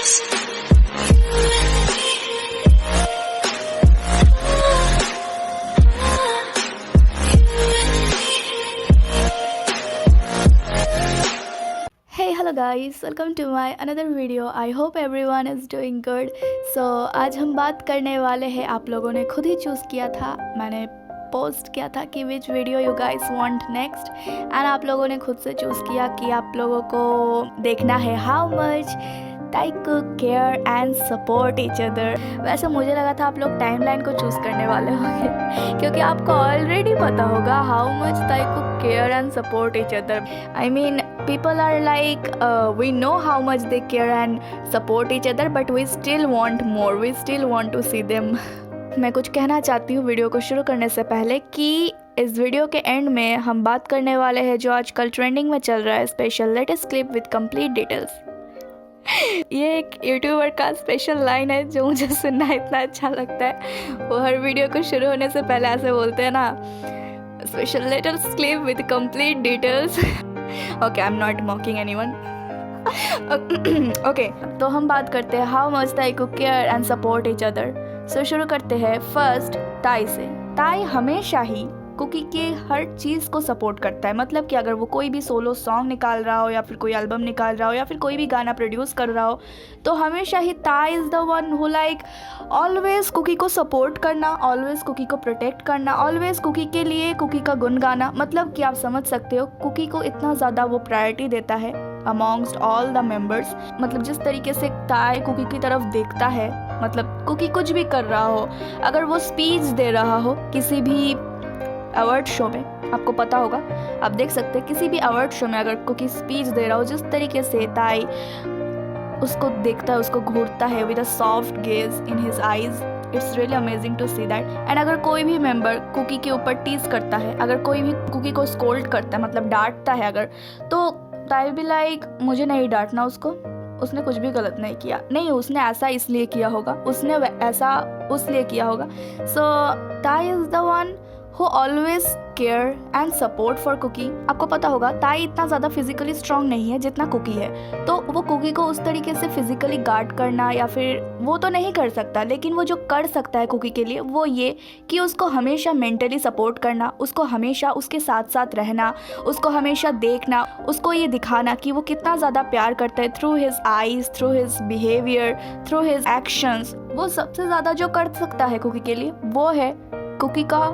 Hey, hello guys, welcome to my another video. I hope everyone is doing good. So आज हम बात करने वाले हैं, आप लोगों ने खुद ही चूज़ किया था, मैंने पोस्ट किया था कि विच video you guys want next, and आप लोगों ने खुद से चूज़ किया कि आप लोगों को देखना है how much Taekook care and support each other. वैसे मुझे लगा था आप लोग टाइमलाइन को चूज़ करने वाले होंगे क्योंकि आपको ऑलरेडी पता होगा how much Taekook care and support each other. I mean people are like we know how much they care and support each other, but we still want more, we still want to see them. मैं कुछ कहना चाहती हूँ video को शुरू करने से पहले कि इस वीडियो के एंड में हम बात करने वाले हैं जो आजकल ट्रेंडिंग में चल रहा है, special latest clip with complete details. ये एक यूट्यूबर का स्पेशल लाइन है जो मुझे सुनना इतना अच्छा लगता है। वो हर वीडियो को शुरू होने से पहले ऐसे बोलते हैं ना, special latest clip with complete details. Okay, I am not mocking anyone. Okay, तो हम बात करते हैं how much Taekook care and support each other. So शुरू करते हैं फर्स्ट ताई से। ताई हमेशा ही कुकी के हर चीज़ को सपोर्ट करता है। मतलब कि अगर वो कोई भी सोलो सॉन्ग निकाल रहा हो या फिर कोई एल्बम निकाल रहा हो या फिर कोई भी गाना प्रोड्यूस कर रहा हो, तो हमेशा ही Tae is the one who like always Kookie को सपोर्ट करना, ऑलवेज़ कुकी को प्रोटेक्ट करना, ऑलवेज़ कुकी के लिए कुकी का गुण गाना। मतलब कि आप समझ सकते हो कुकी को इतना ज़्यादा वो प्रायोरिटी देता है अमॉन्ग्स्ट ऑल द मेंबर्स। मतलब जिस तरीके से ताई कुकी की तरफ देखता है, मतलब कुकी कुछ भी कर रहा हो, अगर वो स्पीच दे रहा हो किसी भी अवार्ड शो में, आपको पता होगा, आप देख सकते हैं किसी भी अवार्ड शो में अगर कुकी स्पीच दे रहा हो, जिस तरीके से ताई उसको देखता है, उसको घूरता है with a soft gaze in his eyes, it's really amazing to see that. And अगर कोई भी मेंबर कुकी के ऊपर टीज करता है, अगर कोई भी कुकी को स्कोल्ड करता है, मतलब डांटता है अगर, तो ताई भी लाइक मुझे नहीं डांटना उसको, उसने कुछ भी गलत नहीं किया, नहीं उसने ऐसा इसलिए किया होगा, उसने ऐसा उसलिए किया होगा। So Tae is the one who always care and support for Kookie. आपको पता होगा ताई इतना ज़्यादा फिजिकली स्ट्रांग नहीं है जितना कुकी है, तो वो कुकी को उस तरीके से फिजिकली गार्ड करना या फिर वो तो नहीं कर सकता, लेकिन वो जो कर सकता है कुकी के लिए वो ये कि उसको हमेशा मेंटली सपोर्ट करना, उसको हमेशा उसके साथ साथ रहना, उसको हमेशा देखना, उसको ये दिखाना कि वो कितना ज़्यादा प्यार करता है through his eyes, through his behaviour, through his actions. वो सबसे ज़्यादा जो कर सकता है कुकी के लिए वो है कुकी का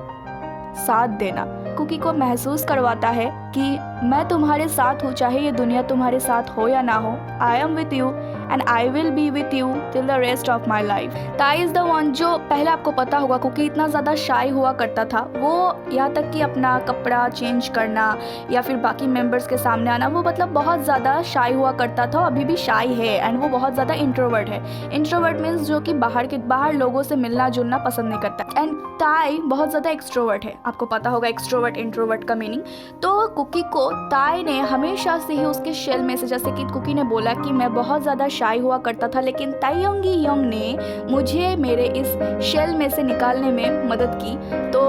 साथ देना। कुकी को महसूस करवाता है कि मैं तुम्हारे साथ हूँ, चाहे ये दुनिया तुम्हारे साथ हो या ना हो, I am with you and I will be with you till the rest of my life. ताई इज़ द वन जो पहले आपको पता होगा कुकी इतना ज़्यादा शाई हुआ करता था, वो यहाँ तक कि अपना कपड़ा चेंज करना या फिर बाकी मेंबर्स के सामने आना, वो मतलब बहुत ज़्यादा शाई हुआ करता था, अभी भी शाई है, एंड वो बहुत ज़्यादा इंट्रोवर्ट है। इंट्रोवर्ट मीन्स जो कि बाहर लोगों से मिलना जुलना पसंद नहीं करता। एंड ताई बहुत ज़्यादा एक्सट्रोवर्ट है, आपको पता होगा एक्सट्रोवर्ट इंट्रोवर्ट का मीनिंग। तो कुकी को ताई ने हमेशा से ही उसके शेल में से, जैसे कि कुकी ने बोला कि मैं बहुत ज़्यादा शाई हुआ करता था, लेकिन ताईयोंगी योंग ने मुझे मेरे इस शेल में से निकालने में मदद की। तो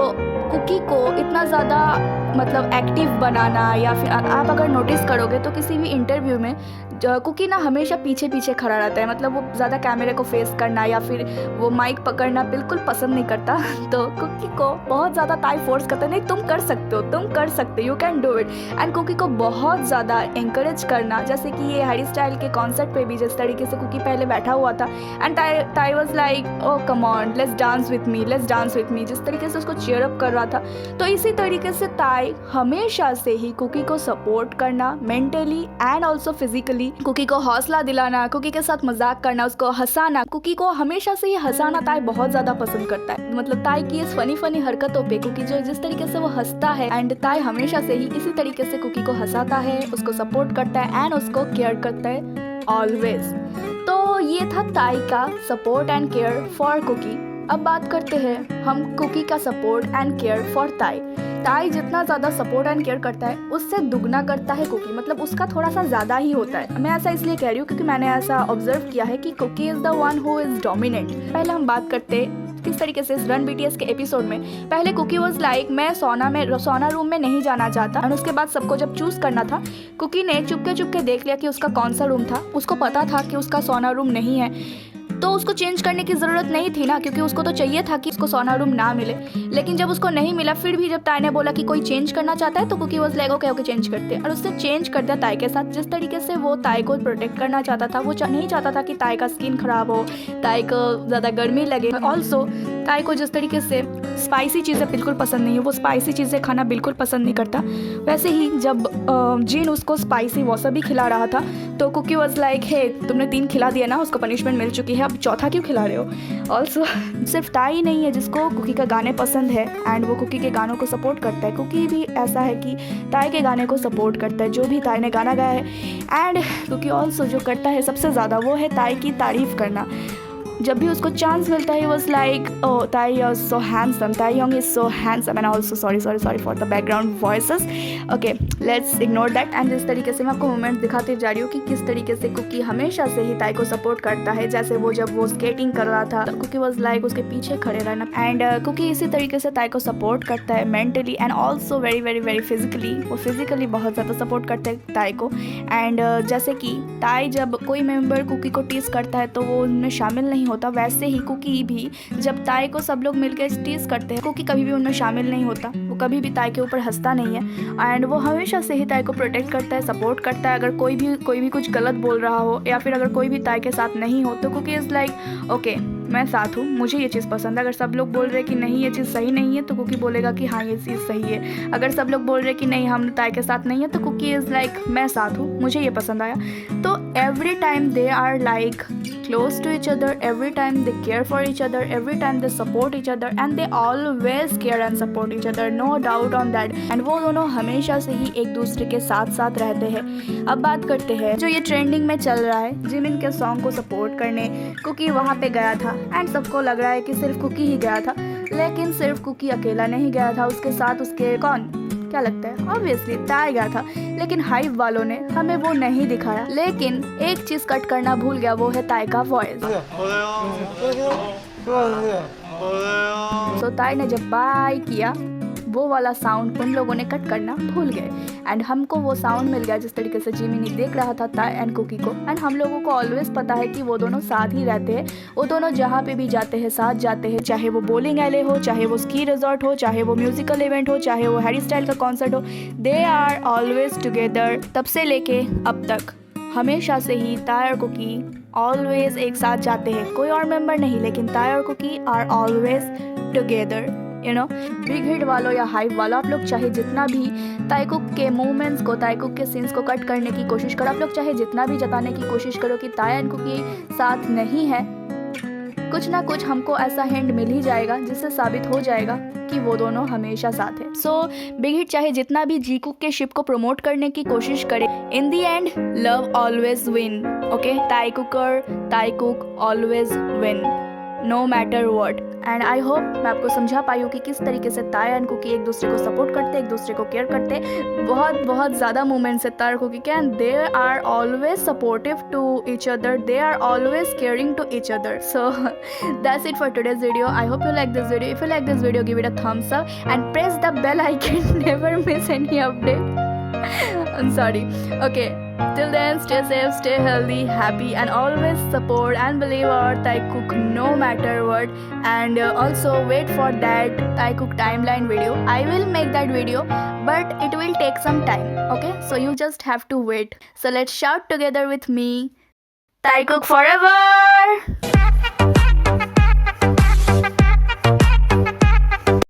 कुकी को इतना ज़्यादा मतलब एक्टिव बनाना, या फिर आप अगर नोटिस करोगे तो किसी भी इंटरव्यू में कुकी ना हमेशा पीछे पीछे खड़ा रहता है, मतलब वो ज़्यादा कैमरे को फेस करना या फिर वो माइक पकड़ना बिल्कुल पसंद नहीं करता। तो कुकी को बहुत ज़्यादा ताई फोर्स करता है, नहीं तुम कर सकते हो, तुम कर सकते हो, you can do it. And Kookie को बहुत ज़्यादा इंकरेज करना, जैसे कि ये हैरी स्टाइल के कॉन्सर्ट पे भी जिस तरीके से कुकी पहले बैठा हुआ था एंड ताई was like oh come on let's dance with me, let's dance with me, जिस तरीके से उसको चीयर अप कर रहा था। तो इसी तरीके से ताई हमेशा से ही कुकी को सपोर्ट करना mentally and also physically, Kookie को हौसला दिलाना, कुकी के साथ मजाक करना, उसको हंसाना। कुकी को हमेशा से ही हंसाना ताई बहुत ज़्यादा पसंद करता है। मतलब ताई की इस फनी हरकतों पे कुकी जो जिस तरीके से वो हंसता है, एंड ताई हमेशा से ही इसी तरीके से कुकी को हंसाता है, उसको सपोर्ट करता है एंड उसको केयर करता है ऑलवेज। तो ये था ताई का support and care for Kookie. अब बात करते हैं हम कुकी का सपोर्ट एंड केयर फॉर ताई। ताई जितना ज़्यादा सपोर्ट एंड केयर करता है उससे दुगना करता है कुकी, मतलब उसका थोड़ा सा ज़्यादा ही होता है। मैं ऐसा इसलिए कह रही हूँ क्योंकि मैंने ऐसा ऑब्जर्व किया है कि Kookie is the one who is dominant. पहले हम बात करते किस तरीके से इस रन बीटीएस के एपिसोड में पहले कुकी वाज लाइक मैं सोना रूम में नहीं जाना चाहता, और उसके बाद सबको जब चूज करना था कुकी ने चुपके चुपके देख लिया कि उसका कौन सा रूम था। उसको पता था कि उसका सोना रूम नहीं है, तो उसको चेंज करने की ज़रूरत नहीं थी ना, क्योंकि उसको तो चाहिए था कि उसको सोना रूम ना मिले। लेकिन जब उसको नहीं मिला, फिर भी जब ताई ने बोला कि कोई चेंज करना चाहता है तो Kookie was like okay okay change करते हैं, और उससे चेंज कर दिया ताई के साथ। जिस तरीके से वो ताई को प्रोटेक्ट करना चाहता था, वो नहीं चाहता था कि ताई का स्किन खराब हो, ताई को ज़्यादा गर्मी लगे। ऑल्सो ताई को जिस तरीके से स्पाइसी चीज़ें बिल्कुल पसंद नहीं है, वो स्पाइसी चीज़ें खाना बिल्कुल पसंद नहीं करता। वैसे ही जब जिन उसको स्पाइसी वॉसबी खिला रहा था तो कुकी वाज लाइक हे तुमने 3 खिला दिया ना, उसको पनिशमेंट मिल चुकी है, अब चौथा क्यों खिला रहे हो। ऑल्सो सिर्फ ताई नहीं है जिसको कुकी का गाने पसंद है एंड वो कुकी के गानों को सपोर्ट करता है। कुकी भी ऐसा है कि ताई के गाने को सपोर्ट करता है, जो भी ताई ने गाना गाया है। एंड कुकी ऑल्सो जो करता है सबसे ज़्यादा वो है ताई की तारीफ़ करना। जब भी उसको चांस मिलता है वाज लाइक ओह ताई यू आर सो हैंडसम, ताई Yong is so handsome, and also sorry for the background voices, okay let's ignore that. And जिस तरीके से मैं आपको मोमेंट दिखाते जा रही हूँ कि किस तरीके से कुकी हमेशा से ही ताई को सपोर्ट करता है। जैसे वो जब वो स्केटिंग कर रहा था तो कुकी वाज लाइक उसके पीछे खड़े रहना, एंड कुकी इसी तरीके से ताई को सपोर्ट करता है mentally and also very very very physically. वो फिजिकली बहुत ज़्यादा सपोर्ट करता है ताई को। एंड जैसे कि ताई जब कोई मेंबर कुकी को टीज करता है तो वो उनमें शामिल नहीं होता, वैसे ही कुकी भी जब ताई को सब लोग मिलकर टीज करते हैं कुकी कभी भी उनमें शामिल नहीं होता। वो कभी भी ताई के ऊपर हंसता नहीं है एंड वो हमेशा से ही ताई को प्रोटेक्ट करता है, सपोर्ट करता है। अगर कोई भी कुछ गलत बोल रहा हो या फिर अगर कोई भी ताई के साथ नहीं हो तो कुकी इज़ लाइक ओके मैं साथ हूँ, मुझे ये चीज़ पसंद है। अगर सब लोग बोल रहे हैं कि नहीं ये चीज़ सही नहीं है तो कुकी बोलेगा कि हाँ ये चीज़ सही है। अगर सब लोग बोल रहे हैं कि नहीं हम ताई के साथ नहीं है तो कुकी इज़ लाइक मैं साथ हूँ, मुझे ये पसंद आया। तो every time they are like close to each other, every time they care for each other, every time they support each other and they always care and support each other, no doubt on that। and वो दोनों हमेशा से ही एक दूसरे के साथ साथ रहते हैं। अब बात करते हैं जो ये ट्रेंडिंग में चल रहा है, जिमिन के सॉन्ग को सपोर्ट करने कुकी वहाँ पे गया था एंड सबको लग रहा है कि सिर्फ कुकी ही गया था, लेकिन सिर्फ कुकी अकेला नहीं गया था, उसके साथ उसके कौन क्या लगता है ऑब्वियसली ताई गया था। लेकिन हाइव वालों ने हमें वो नहीं दिखाया, लेकिन एक चीज कट करना भूल गया, वो है ताई का वॉइस। तो ताई ने जब बाय किया वो वाला साउंड उन लोगों ने कट करना भूल गए एंड हमको वो साउंड मिल गया जिस तरीके से जिमिनी देख रहा था ताई एंड कुकी को। एंड हम लोगों को ऑलवेज पता है कि वो दोनों साथ ही रहते हैं, वो दोनों जहाँ पे भी जाते हैं साथ जाते हैं, चाहे वो बोलिंग एले हो, चाहे वो स्की रिजॉर्ट हो, चाहे वो म्यूजिकल इवेंट हो, चाहे वो हैरी स्टाइल का कॉन्सर्ट हो, दे आर ऑलवेज टुगेदर। तब से लेके अब तक हमेशा से ही ताई और कुकी ऑलवेज एक साथ जाते हैं, कोई और मेंबर नहीं, लेकिन ताई और Kookie are always together. You know Big Hit वालों या हाइप वालों, आप लोग चाहे जितना भी ताई कुक के मूवमेंट्स को, ताई कुक के सीन्स को कट करने की कोशिश करो, आप लोग चाहे जितना भी जताने की कोशिश करो कि ताई एंड कुकी साथ नहीं है, कुछ ना कुछ हमको ऐसा हिंट मिल ही जाएगा जिससे साबित हो जाएगा कि वो दोनों हमेशा साथ है। सो बिग हिट चाहे जितना भी जी कुक के शिप को प्रमोट करने की कोशिश करे, in the end love always win. Okay Taekook always win no matter what. And I hope मैं आपको समझा पाई हूँ कि किस तरीके से ताई एंड कुकी एक दूसरे को सपोर्ट करते, एक दूसरे को केयर करते। बहुत ज़्यादा मूवमेंट्स है ताई और कुकी के and they are always supportive to each other, they are always caring to each other. So that's it for today's video. I hope you like this video. If you like this video give it a thumbs up and press the bell icon, never miss any update. I'm sorry. Okay, till then stay safe, stay healthy, happy and always support and believe our Thai cook no matter what. And also wait for that Thai cook timeline video. I will make that video but it will take some time. Okay, so you just have to wait. So let's shout together with me, Thai cook forever.